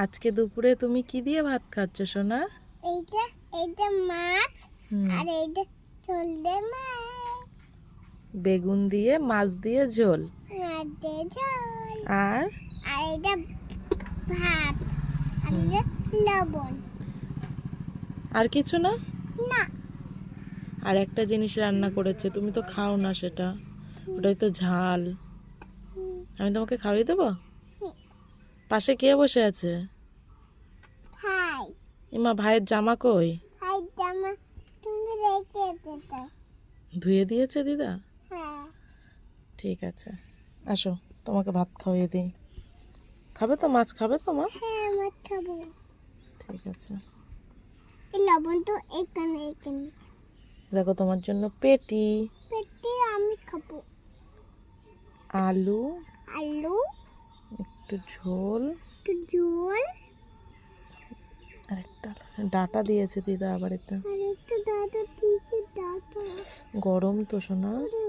আজকে দুপুরে তুমি কি দিয়ে ভাত খাচ্ছ সোনা? এইটা এইটা মাছ আর এইটা ঝোল দিয়ে মাছ। বেগুন দিয়ে মাছ দিয়ে ঝোল মাছ দিয়ে ঝোল। আর আর এইটা ভাত আর এইটা লবণ। আর কিছু না? না। আর একটা জিনিস রান্না করেছে, তুমি তো খাও না সেটা, ওটাই তো ঝাল। আমি তোমাকে খাওয়িয়ে দেবো? পাশে কে বসে আছে? ভাই। এমা, ভাইয়ের জামা কই? ভাই জামা তুমি রেখে দিতে। ধুয়ে দিয়েছে দিদা? হ্যাঁ। ঠিক আছে, আসো তোমাকে ভাত খাওয়িয়ে দিই। খাবে তো? মাছ খাবে তো মা? হ্যাঁ মাছ খাবো। ঠিক আছে। এই লবণ তো এখানে এখানে। দেখো তোমার জন্য পেটি, পেটে আমি খাবো। আলু, আলু, একটু ঝোল, একটু ঝোল আর একটা ডাঁটা দিয়েছে দিদা আবার এতে। আর একটু দাদা দিয়েছে ডাটা। গরম তো সোনা। ওরে